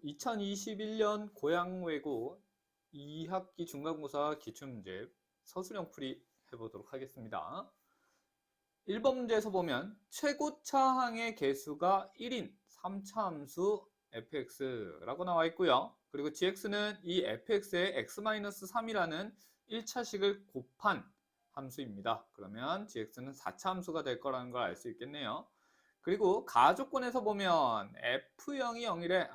2021년 고양외고 2학기 중간고사 기출문제 서술형 풀이 해보도록 하겠습니다. 1번 문제에서 보면 최고차항의 개수가 1인 3차 함수 fx라고 나와 있고요. 그리고 gx는 이 fx에 x-3이라는 1차식을 곱한 함수입니다. 그러면 gx는 4차 함수가 될 거라는 걸 알 수 있겠네요. 그리고 가조건에서 보면 f0이 0이래.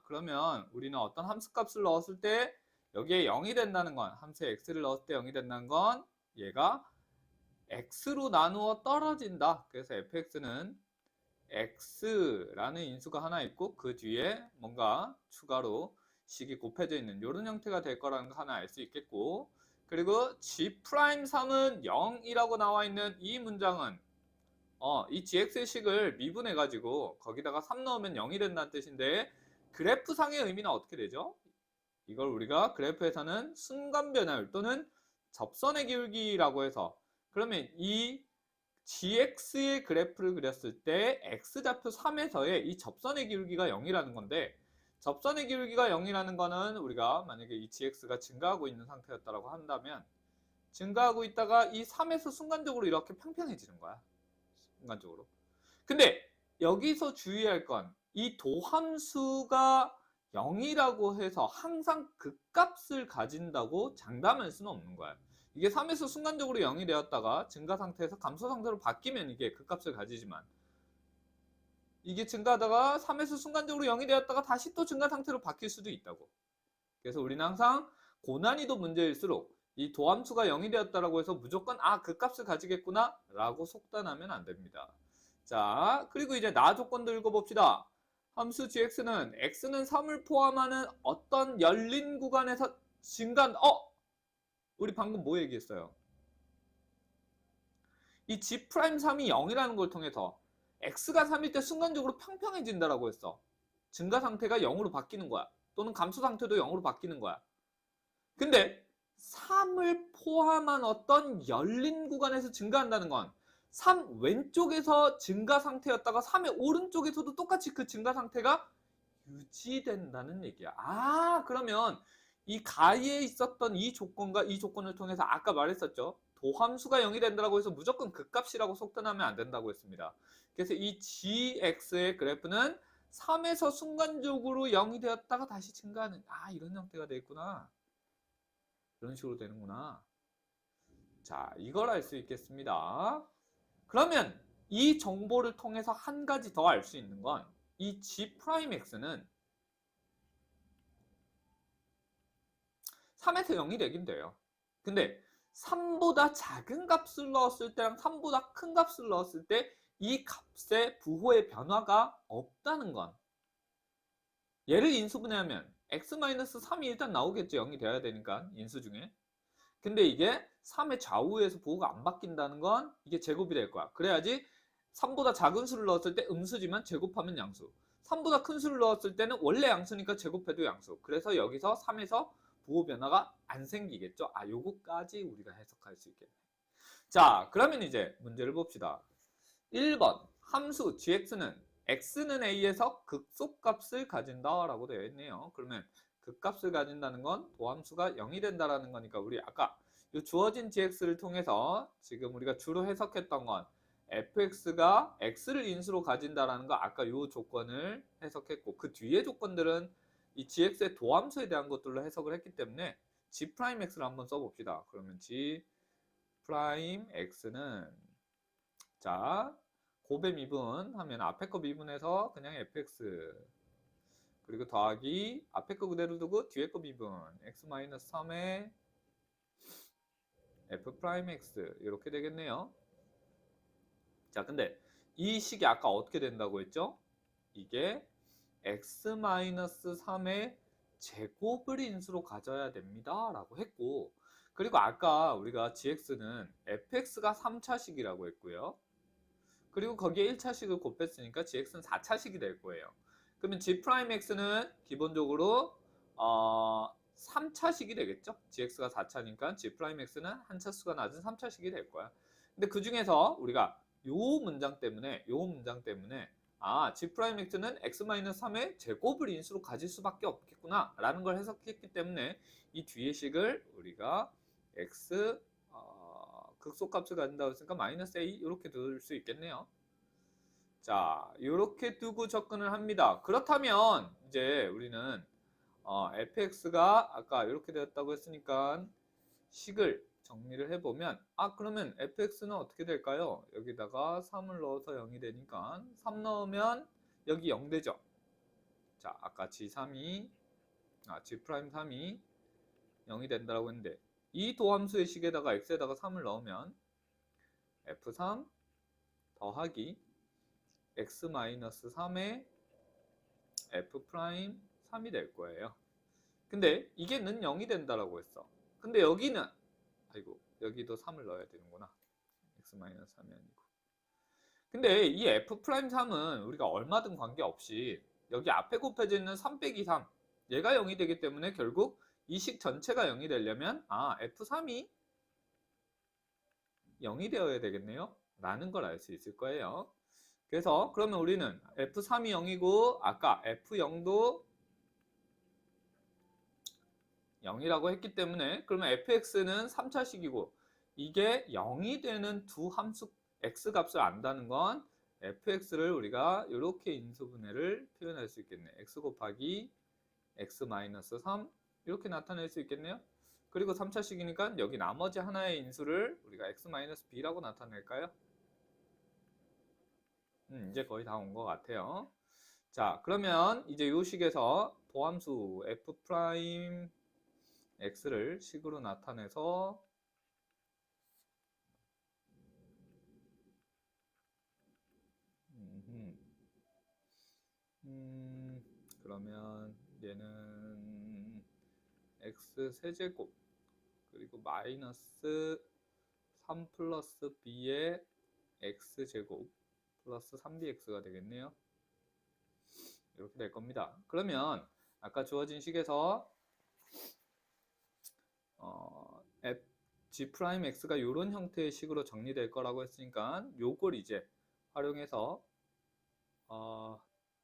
그러면 우리는 어떤 함수값을 넣었을 때 여기에 0이 된다는 건, 함수에 x를 넣었을 때 0이 된다는 건 얘가 x로 나누어 떨어진다. 그래서 fx는 x라는 인수가 하나 있고 그 뒤에 뭔가 추가로 식이 곱해져 있는 이런 형태가 될 거라는 거 하나 알 수 있겠고, 그리고 g'3은 0이라고 나와 있는 이 문장은 이 gx의 식을 미분해 가지고 거기다가 3 넣으면 0이 된다는 뜻인데, 그래프상의 의미는 어떻게 되죠? 이걸 우리가 그래프에서는 순간 변화율 또는 접선의 기울기라고 해서, 그러면 이 gx의 그래프를 그렸을 때 x좌표 3에서의 이 접선의 기울기가 0이라는 건데, 접선의 기울기가 0이라는 거는 우리가 만약에 이 gx가 증가하고 있는 상태였다고 한다면 증가하고 있다가 이 3에서 순간적으로 이렇게 평평해지는 거야. 순간적으로. 근데 여기서 주의할 건 이 도함수가 0이라고 해서 항상 극값을 가진다고 장담할 수는 없는 거야. 이게 3에서 순간적으로 0이 되었다가 증가 상태에서 감소 상태로 바뀌면 이게 극값을 가지지만, 이게 증가하다가 3에서 순간적으로 0이 되었다가 다시 또 증가 상태로 바뀔 수도 있다고. 그래서 우리는 항상 고난이도 문제일수록 이 도함수가 0이 되었다라고 해서 무조건 극값을 가지겠구나 라고 속단하면 안 됩니다. 자, 그리고 이제 나 조건도 읽어봅시다. 함수 gx는 x는 3을 포함하는 어떤 열린 구간에서 증가한, 우리 방금 뭐 얘기했어요? 이 g'3이 0이라는 걸 통해서 x가 3일 때 순간적으로 평평해진다라고 했어. 증가 상태가 0으로 바뀌는 거야. 또는 감소 상태도 0으로 바뀌는 거야. 근데 3을 포함한 어떤 열린 구간에서 증가한다는 건 3 왼쪽에서 증가 상태였다가 3의 오른쪽에서도 똑같이 그 증가 상태가 유지된다는 얘기야. 그러면 이 가에 있었던 이 조건과 이 조건을 통해서 아까 말했었죠. 도함수가 0이 된다고 해서 무조건 극값이라고 속단하면 안 된다고 했습니다. 그래서 이 gx의 그래프는 3에서 순간적으로 0이 되었다가 다시 증가하는 이런 형태가 되겠구나. 이런 식으로 되는구나. 자, 이걸 알 수 있겠습니다. 그러면 이 정보를 통해서 한 가지 더 알 수 있는 건 이 g'x는 3에서 0이 되긴 돼요. 근데 3보다 작은 값을 넣었을 때랑 3보다 큰 값을 넣었을 때 이 값의 부호의 변화가 없다는 건, 얘를 인수분해하면 x-3이 일단 나오겠죠. 0이 돼야 되니까 인수 중에. 근데 이게 3의 좌우에서 부호가 안 바뀐다는 건 이게 제곱이 될 거야. 그래야지 3보다 작은 수를 넣었을 때 음수지만 제곱하면 양수, 3보다 큰 수를 넣었을 때는 원래 양수니까 제곱해도 양수. 그래서 여기서 3에서 부호 변화가 안 생기겠죠. 요거까지 우리가 해석할 수 있겠네. 자, 그러면 이제 문제를 봅시다. 1번 함수 gx는 x는 a에서 극소값을 가진다라고 되어 있네요. 그러면 극값을 가진다는 건 도함수가 0이 된다라는 거니까 우리 아까 이 주어진 gx를 통해서 지금 우리가 주로 해석했던 건 fx가 x를 인수로 가진다라는 거, 아까 이 조건을 해석했고, 그 뒤에 조건들은 이 gx의 도함수에 대한 것들로 해석을 했기 때문에 g'x를 한번 써봅시다. 그러면 g'x는 자, 곱의 미분 하면 앞에 거 미분해서 그냥 fx, 그리고 더하기 앞에 거 그대로 두고 뒤에 거 미분 x-3의 f'x 이렇게 되겠네요. 자, 근데 이 식이 아까 어떻게 된다고 했죠? 이게 x-3의 제곱을 인수로 가져야 됩니다 라고 했고, 그리고 아까 우리가 gx는 fx가 3차식이라고 했고요. 그리고 거기에 1차식을 곱했으니까 gx는 4차식이 될 거예요. 그러면 g'x는 기본적으로 3차식이 되겠죠. gx가 4차니까 g'x는 한 차수가 낮은 3차식이 될 거야. 근데 그 중에서 우리가 요 문장 때문에 아, G'X는 X-3의 제곱을 인수로 가질 수밖에 없겠구나 라는 걸 해석했기 때문에 이 뒤의 식을 우리가 X 극소값을 가진다고 했으니까 마이너스 A 이렇게 둘 수 있겠네요. 자, 이렇게 두고 접근을 합니다. 그렇다면 이제 우리는 fx가 아까 이렇게 되었다고 했으니까 식을 정리를 해보면 그러면 fx는 어떻게 될까요? 여기다가 3을 넣어서 0이 되니까 3 넣으면 여기 0 되죠. 자, 아까 G3이 G'3이 0이 된다고 했는데 이 도함수의 식에다가 x에다가 3을 넣으면 f3 더하기 x-3의 f'3이 될 거예요. 근데 이게는 0이 된다라고 했어. 근데 여기는 여기도 3을 넣어야 되는구나. x-3이 아니고. 근데 이 f'3은 우리가 얼마든 관계없이 여기 앞에 곱해져 있는 3 빼기 3 얘가 0이 되기 때문에 결국 이 식 전체가 0이 되려면 f3이 0이 되어야 되겠네요. 라는 걸 알 수 있을 거예요. 그래서 그러면 우리는 f3이 0이고 아까 f0도 0이라고 했기 때문에 그러면 fx는 3차식이고 이게 0이 되는 두 함수 x 값을 안다는 건 fx를 우리가 이렇게 인수분해를 표현할 수 있겠네. x 곱하기 x-3 이렇게 나타낼 수 있겠네요. 그리고 3차식이니까 여기 나머지 하나의 인수를 우리가 x-b라고 나타낼까요? 이제 거의 다 온 것 같아요. 자, 그러면 이제 이 식에서 도함수 f'x를 식으로 나타내서 그러면 얘는 x 세제곱 그리고 마이너스 3 플러스 b의 x제곱 플러스 3bx가 되겠네요. 이렇게 될 겁니다. 그러면 아까 주어진 식에서 G'X가 이런 형태의 식으로 정리될 거라고 했으니까 요걸 이제 활용해서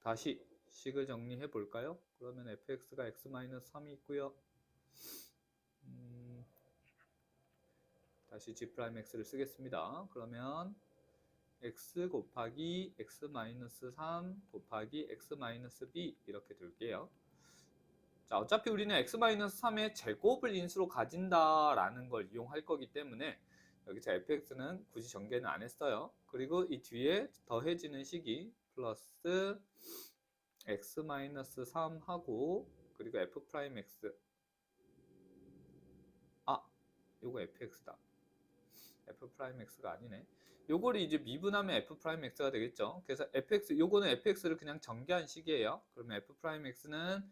다시 식을 정리해 볼까요? 그러면 fx가 x-3이 있고요. 다시 G'X를 쓰겠습니다. 그러면 x 곱하기 x-3 곱하기 x-b 이렇게 둘게요. 자, 어차피 우리는 x-3의 제곱을 인수로 가진다라는 걸 이용할 거기 때문에 여기서 fx는 굳이 전개는 안 했어요. 그리고 이 뒤에 더해지는 식이 플러스 x-3 하고 그리고 f'x 요거 fx다. f'x가 아니네. 요거를 이제 미분하면 f'x가 되겠죠. 그래서 fx 요거는 fx를 그냥 전개한 식이에요. 그러면 f'x는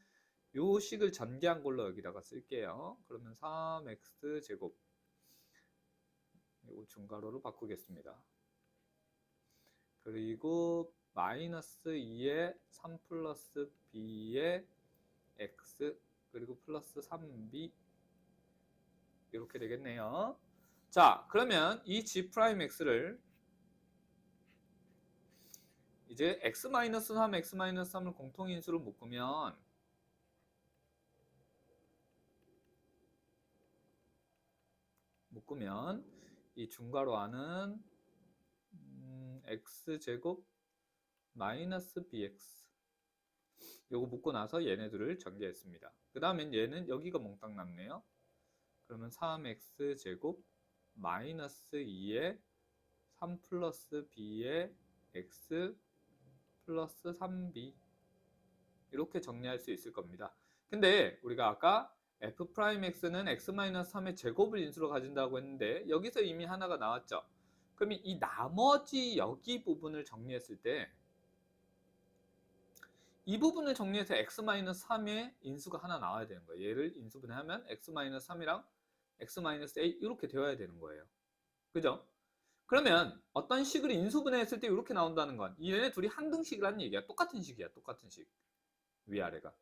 요 식을 전개한 걸로 여기다가 쓸게요. 그러면 3x 제곱 요거 중괄호로 바꾸겠습니다. 그리고 마이너스 2에 3 플러스 b의 x 그리고 플러스 3b 이렇게 되겠네요. 자, 그러면 이 G'X를 이제 x-3, x-3을 공통인수로 묶으면 이 중괄호 안은 x제곱 마이너스 bx 요거 묶고 나서 얘네들을 전개했습니다. 그 다음엔 얘는 여기가 몽땅 남네요. 그러면 3x제곱 마이너스 2에 3 플러스 b의 x 플러스 3b 이렇게 정리할 수 있을 겁니다. 근데 우리가 아까 f'x는 x-3의 제곱을 인수로 가진다고 했는데 여기서 이미 하나가 나왔죠. 그럼 이 나머지 여기 부분을 정리했을 때 이 부분을 정리해서 x-3의 인수가 하나 나와야 되는 거예요. 얘를 인수분해하면 x-3이랑 x-a 이렇게 되어야 되는 거예요. 그죠? 그러면 어떤 식을 인수분해했을 때 이렇게 나온다는 건 얘네 둘이 항등식이라는 얘기야. 똑같은 식이야. 똑같은 식. 위아래가.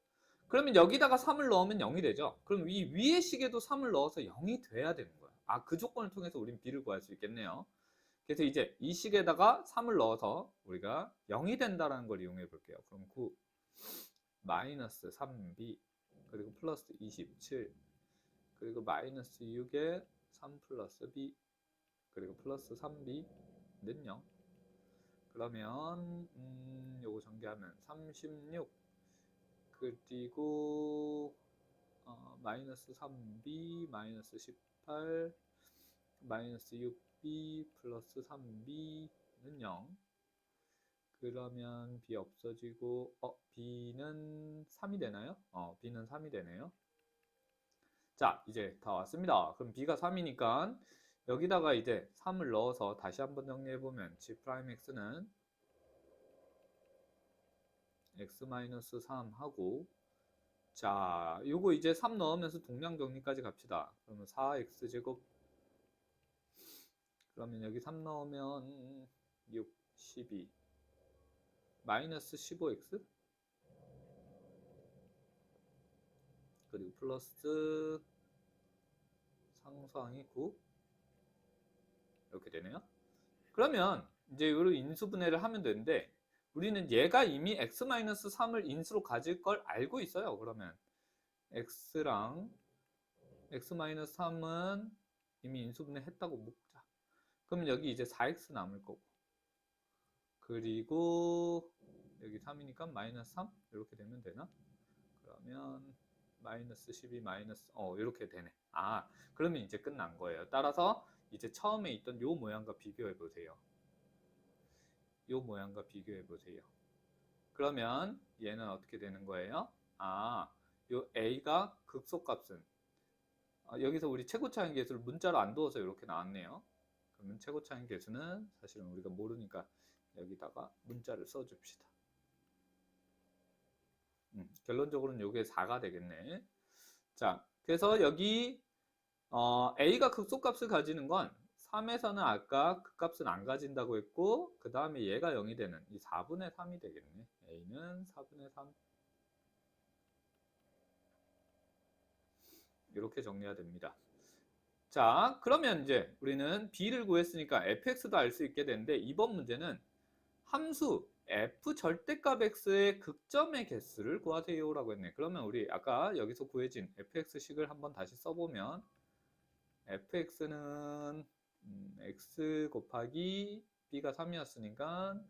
그러면 여기다가 3을 넣으면 0이 되죠. 그럼 이 위의 식에도 3을 넣어서 0이 돼야 되는 거야. 그 조건을 통해서 우린 b를 구할 수 있겠네요. 그래서 이제 이 식에다가 3을 넣어서 우리가 0이 된다는 걸 이용해 볼게요. 그럼 9 마이너스 3b 그리고 플러스 27 그리고 마이너스 6에 3 플러스 b 그리고 플러스 3b는 0. 그러면 요거 전개하면 36 그리고 마이너스 3b 마이너스 18 마이너스 6b 플러스 3b는 0. 그러면 b 없어지고 b는 3이 되나요? b는 3이 되네요. 자, 이제 다 왔습니다. 그럼 b가 3이니까 여기다가 이제 3을 넣어서 다시 한번 정리해보면 g'x는 x-3 하고, 자, 요거 이제 3 넣으면서 동량 정리까지 갑시다. 그러면 4x제곱, 그러면 여기 3 넣으면 6, 12 마이너스 15x 그리고 플러스 상수항이 9 이렇게 되네요. 그러면 이제 이런 인수분해를 하면 되는데 우리는 얘가 이미 x-3을 인수로 가질 걸 알고 있어요. 그러면 x랑 x-3은 이미 인수분해 했다고 묶자. 그러면 여기 이제 4x 남을 거고, 그리고 여기 3이니까 마이너스 3 이렇게 되면 되나? 그러면 마이너스 12 마이너스 이렇게 되네. 그러면 이제 끝난 거예요. 따라서 이제 처음에 있던 요 모양과 비교해 보세요. 요 모양과 비교해 보세요. 그러면 얘는 어떻게 되는 거예요? 요 a가 극소값은 여기서 우리 최고차인 계수를 문자로 안 두어서 이렇게 나왔네요. 그러면 최고차인 계수는 사실은 우리가 모르니까 여기다가 문자를 써줍시다. 결론적으로는 이게 4가 되겠네. 자, 그래서 여기 a가 극소값을 가지는 건 3에서는 아까 그 값은 안 가진다고 했고, 그 다음에 얘가 0이 되는 이 4분의 3이 되겠네. a는 4분의 3 이렇게 정리가 됩니다. 자, 그러면 이제 우리는 b를 구했으니까 fx도 알 수 있게 되는데, 이번 문제는 함수 f 절대값 x의 극점의 개수를 구하세요 라고 했네. 그러면 우리 아까 여기서 구해진 fx식을 한번 다시 써보면 fx는 x 곱하기 b가 3이었으니까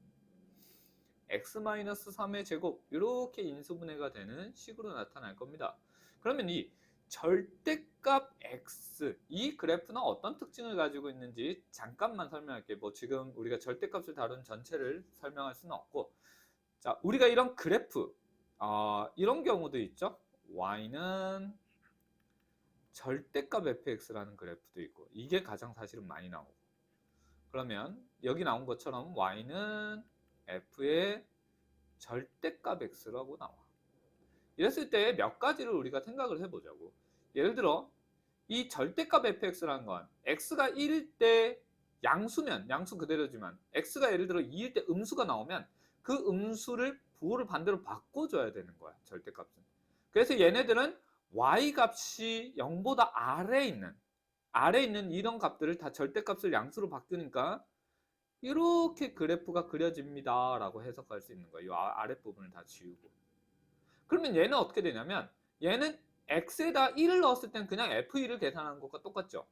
x-3의 제곱 이렇게 인수분해가 되는 식으로 나타날 겁니다. 그러면 이 절대값 x 이 그래프는 어떤 특징을 가지고 있는지 잠깐만 설명할게요. 뭐 지금 우리가 절대값을 다룬 전체를 설명할 수는 없고, 자, 우리가 이런 그래프 이런 경우도 있죠. y는 절대값 fx라는 그래프도 있고, 이게 가장 사실은 많이 나오고, 그러면 여기 나온 것처럼 y는 f의 절대값 x라고 나와. 이랬을 때 몇 가지를 우리가 생각을 해보자고. 예를 들어 이 절대값 fx라는 건 x가 1일 때 양수면 양수 그대로지만 x가 예를 들어 2일 때 음수가 나오면 그 음수를 부호를 반대로 바꿔줘야 되는 거야, 절대값은. 그래서 얘네들은 y 값이 0보다 아래에 있는 이런 값들을 다 절대값을 양수로 바꾸니까 이렇게 그래프가 그려집니다 라고 해석할 수 있는 거예요. 이 아랫부분을 다 지우고. 그러면 얘는 어떻게 되냐면 얘는 x에다 1을 넣었을 땐 그냥 f1을 계산하는 것과 똑같죠.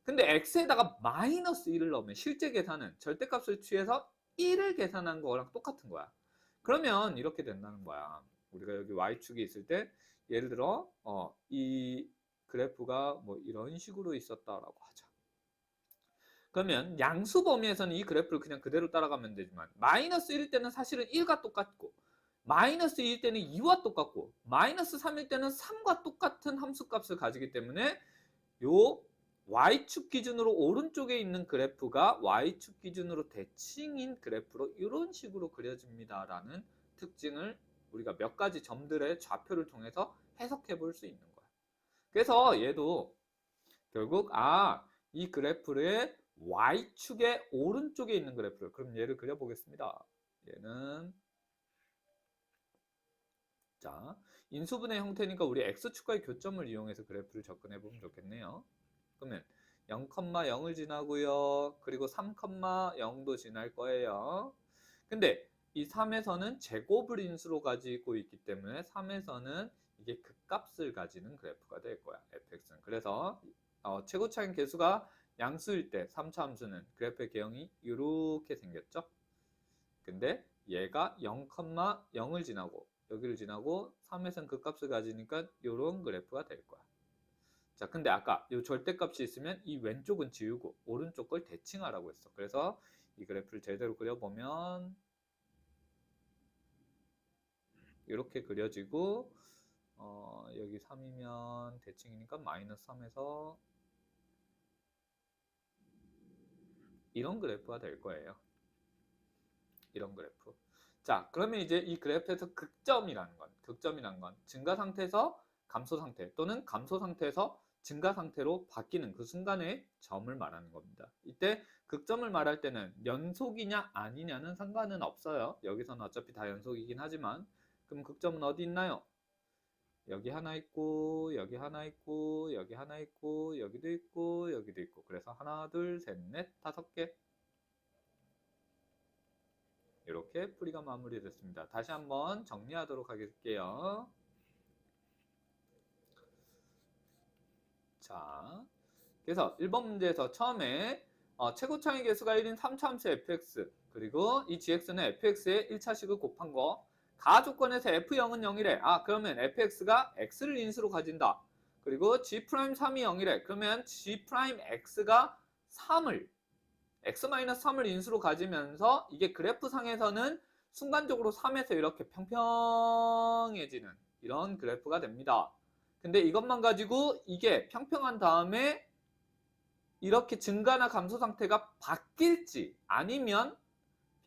근데 x에다가 마이너스 1을 넣으면 실제 계산은 절대값을 취해서 1을 계산한 거랑 똑같은 거야. 그러면 이렇게 된다는 거야. 우리가 여기 y축이 있을 때 예를 들어 이 그래프가 뭐 이런 식으로 있었다라고 하자. 그러면 양수 범위에서는 이 그래프를 그냥 그대로 따라가면 되지만 마이너스 1일 때는 사실은 1과 똑같고, 마이너스 2일 때는 2와 똑같고, 마이너스 3일 때는 3과 똑같은 함수값을 가지기 때문에 요 y축 기준으로 오른쪽에 있는 그래프가 y축 기준으로 대칭인 그래프로 이런 식으로 그려집니다 라는 특징을 우리가 몇 가지 점들의 좌표를 통해서 해석해 볼 수 있는 거야. 그래서 얘도 결국 이 그래프의 y축의 오른쪽에 있는 그래프를, 그럼 얘를 그려보겠습니다. 얘는 자, 인수분해 형태니까 우리 x축과의 교점을 이용해서 그래프를 접근해 보면 좋겠네요. 그러면 0,0을 지나고요. 그리고 3,0도 지날 거예요. 근데 이 3에서는 제곱을 인수로 가지고 있기 때문에 3에서는 이게 극값을 가지는 그래프가 될 거야. fx는. 그래서 최고차인 개수가 양수일 때 3차 함수는 그래프의 개형이 이렇게 생겼죠. 근데 얘가 0,0을 지나고 여기를 지나고 3에서는 극값을 가지니까 이런 그래프가 될 거야. 자, 근데 아까 이 절대값이 있으면 이 왼쪽은 지우고 오른쪽 걸 대칭하라고 했어. 그래서 이 그래프를 제대로 그려보면 이렇게 그려지고 여기 3이면 대칭이니까 마이너스 3에서 이런 그래프가 될 거예요. 이런 그래프. 자, 그러면 이제 이 그래프에서 극점이라는 건 증가 상태에서 감소 상태 또는 감소 상태에서 증가 상태로 바뀌는 그 순간의 점을 말하는 겁니다. 이때 극점을 말할 때는 연속이냐 아니냐는 상관은 없어요. 여기서는 어차피 다 연속이긴 하지만 그럼 극점은 어디 있나요? 여기 하나 있고 여기 하나 있고 여기 하나 있고 여기도 있고 여기도 있고 그래서 하나 둘 셋 넷 다섯 개 이렇게 풀이가 마무리됐습니다. 다시 한번 정리하도록 할게요. 자, 그래서 1번 문제에서 처음에 최고차의 개수가 1인 3차함수 fx 그리고 이 gx는 fx의 1차식을 곱한 거 가조건에서 f0은 0이래. 아, 그러면 fx가 x를 인수로 가진다. 그리고 g'3이 0이래. 그러면 g'x가 3을 x-3을 인수로 가지면서 이게 그래프상에서는 순간적으로 3에서 이렇게 평평해지는 이런 그래프가 됩니다. 근데 이것만 가지고 이게 평평한 다음에 이렇게 증가나 감소 상태가 바뀔지 아니면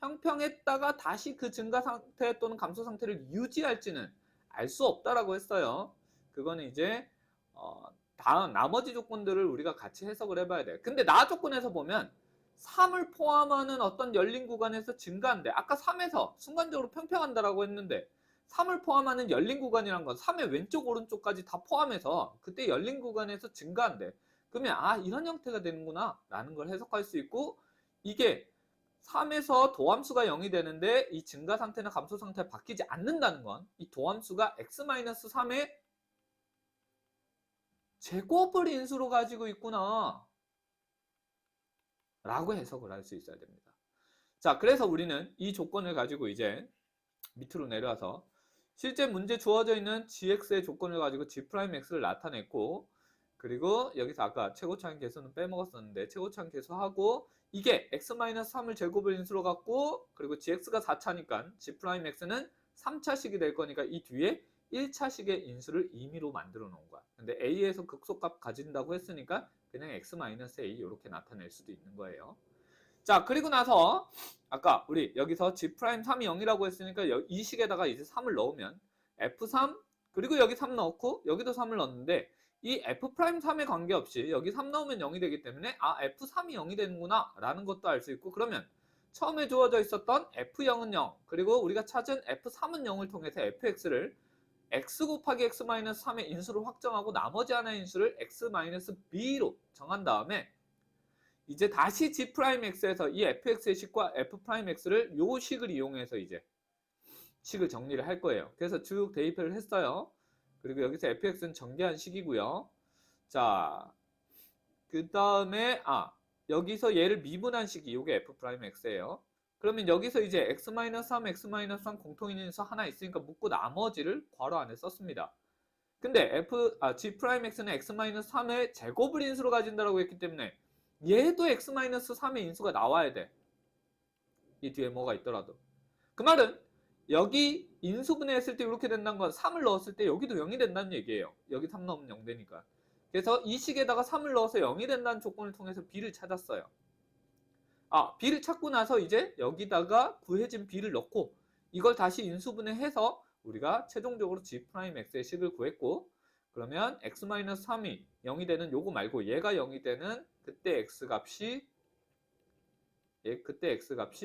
평평했다가 다시 그 증가 상태 또는 감소 상태를 유지할지는 알 수 없다라고 했어요. 그거는 이제 다음 나머지 조건들을 우리가 같이 해석을 해봐야 돼요. 근데 나 조건에서 보면 3을 포함하는 어떤 열린 구간에서 증가한대. 아까 3에서 순간적으로 평평한다라고 했는데 3을 포함하는 열린 구간이란 건 3의 왼쪽 오른쪽까지 다 포함해서 그때 열린 구간에서 증가한대. 그러면 아, 이런 형태가 되는구나 라는 걸 해석할 수 있고 이게 3에서 도함수가 0이 되는데 이 증가 상태나 감소 상태가 바뀌지 않는다는 건 이 도함수가 x-3의 제곱을 인수로 가지고 있구나 라고 해석을 할 수 있어야 됩니다. 자, 그래서 우리는 이 조건을 가지고 이제 밑으로 내려와서 실제 문제 주어져 있는 gx의 조건을 가지고 g'x를 나타냈고 그리고 여기서 아까 최고차항 개수는 빼먹었었는데 최고차항 개수하고 이게 x-3을 제곱을 인수로 갖고 그리고 gx가 4차니까 g'x는 3차식이 될 거니까 이 뒤에 1차식의 인수를 임의로 만들어 놓은 거야. 근데 a에서 극소값 가진다고 했으니까 그냥 x-a 이렇게 나타낼 수도 있는 거예요. 자, 그리고 나서 아까 우리 여기서 g'3이 0이라고 했으니까 이 식에다가 이제 3을 넣으면 f3 그리고 여기 3 넣고 여기도 3을 넣었는데 이 f'3에 관계없이 여기 3 넣으면 0이 되기 때문에 아, f3이 0이 되는구나 라는 것도 알 수 있고 그러면 처음에 주어져 있었던 f0은 0 그리고 우리가 찾은 f3은 0을 통해서 fx를 x 곱하기 x-3의 인수를 확정하고 나머지 하나의 인수를 x-b로 정한 다음에 이제 다시 g'x에서 이 fx의 식과 f'x를 요 식을 이용해서 이제 식을 정리를 할 거예요. 그래서 쭉 대입을 했어요. 그리고 여기서 fx는 정개한 식이고요. 자, 그 다음에 여기서 얘를 미분한 식이 요게 f'x예요. 그러면 여기서 이제 x-3, x-3 공통인 인수 하나 있으니까 묶고 나머지를 괄호 안에 썼습니다. 근데 g'x는 x-3의 제곱을 인수로 가진다라고 했기 때문에 얘도 x-3의 인수가 나와야 돼. 이 뒤에 뭐가 있더라도. 그 말은 여기 인수분해했을 때 이렇게 된다는 건 3을 넣었을 때 여기도 0이 된다는 얘기예요. 여기 3 넣으면 0 되니까. 그래서 이 식에다가 3을 넣어서 0이 된다는 조건을 통해서 b를 찾았어요. b를 찾고 나서 이제 여기다가 구해진 b를 넣고 이걸 다시 인수분해해서 우리가 최종적으로 g'x의 식을 구했고 그러면 x-3이 0이 되는 요거 말고 얘가 0이 되는 그때 x값이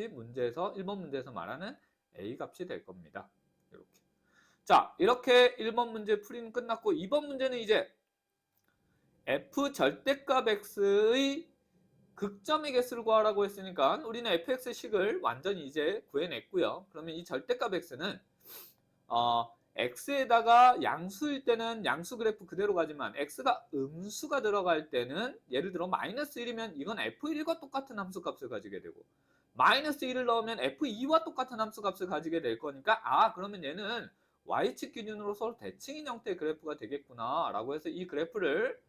문제에서 1번 문제에서 말하는 a 값이 될 겁니다. 이렇게. 자, 이렇게 1번 문제 풀이는 끝났고 2번 문제는 이제 f 절대값 x의 극점의 개수를 구하라고 했으니까 우리는 fx식을 완전히 이제 구해냈고요. 그러면 이 절대값 x는 x에다가 양수일 때는 양수 그래프 그대로 가지만 x가 음수가 들어갈 때는 예를 들어 마이너스 1이면 이건 f1과 똑같은 함수 값을 가지게 되고 마이너스 1을 넣으면 f2와 똑같은 함수 값을 가지게 될 거니까 그러면 얘는 y축 기준으로 서로 대칭인 형태의 그래프가 되겠구나 라고 해서 이 그래프를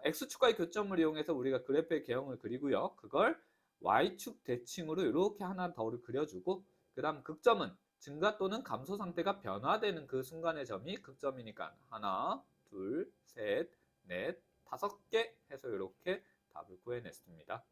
x축과의 교점을 이용해서 우리가 그래프의 개형을 그리고요. 그걸 y축 대칭으로 이렇게 하나 더를 그려주고 그 다음 극점은 증가 또는 감소 상태가 변화되는 그 순간의 점이 극점이니까 하나, 둘, 셋, 넷, 5개 해서 이렇게 답을 구해냈습니다.